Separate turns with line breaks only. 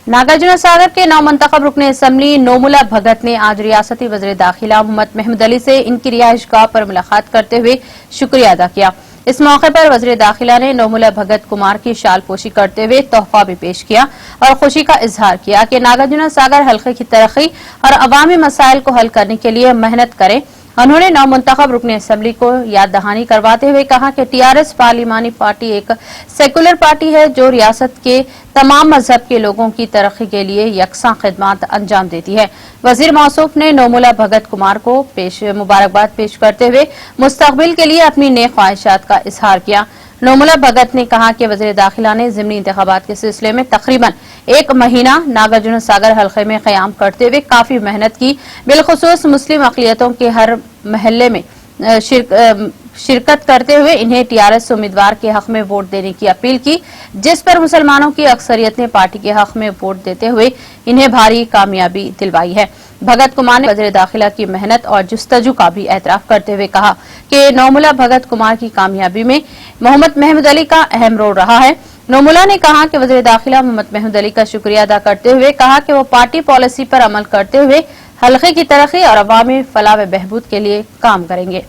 नागार्जुन सागर के नौमंतखब रुकन असम्बली नोमुला भगत ने आज रियासती वज़ीर दाखिला मोहम्मद महमूद अली से इनकी रिहाइशगाह पर मुलाकात करते हुए शुक्रिया अदा किया। इस मौके पर वज़ीर दाखिला ने नोमुला भगत कुमार की शाल पोशी करते हुए तोहफा भी पेश किया और खुशी का इजहार किया कि नागार्जुन सागर हल्के की तरक्की और अवामी मसाइल को हल करने के लिए मेहनत करें। उन्होंने नौमंतखब रुकन असम्बली को याद दहानी करवाते हुए कहा कि टीआरएस पार्लिमानी पार्टी एक सेकुलर पार्टी है जो रियासत के तमाम मजहब के लोगों की तरक्की के लिए यकसां खिदमत अंजाम देती है। वजीर मौसूफ ने नोमुला भगत कुमार को मुबारकबाद पेश करते हुए मुस्तकबिल के लिए अपनी नेक ख्वाहिशात का इजहार किया। नोमुला भगत ने कहा कि वज़ीर दाखिला ने ज़िमनी इंतखाबात के सिलसिले में तकरीबन 1 महीना नागार्जुन सागर हल्के में क़याम करते हुए काफी मेहनत की। बिलखुसूस मुस्लिम अक़लियतों के हर महल्ले में शिरकत करते हुए इन्हें टीआरएस उम्मीदवार के हक में वोट देने की अपील की, जिस पर मुसलमानों की अक्सरियत ने पार्टी के हक में वोट देते हुए इन्हें भारी कामयाबी दिलवाई है। भगत कुमार ने वज़ीर दाखिला की मेहनत और जुस्तजू का भी एतराफ करते हुए कहा कि नोमुला भगत कुमार की कामयाबी में मोहम्मद महमूद अली का अहम रोल रहा है। नोमुला ने कहा कि वज़ीर दाखिला मोहम्मद महमूद अली का शुक्रिया अदा करते हुए कहा कि वो पार्टी पॉलिसी पर अमल करते हुए हल्के की तरक्की और अवामी फलाह व बहबूद के लिए काम करेंगे।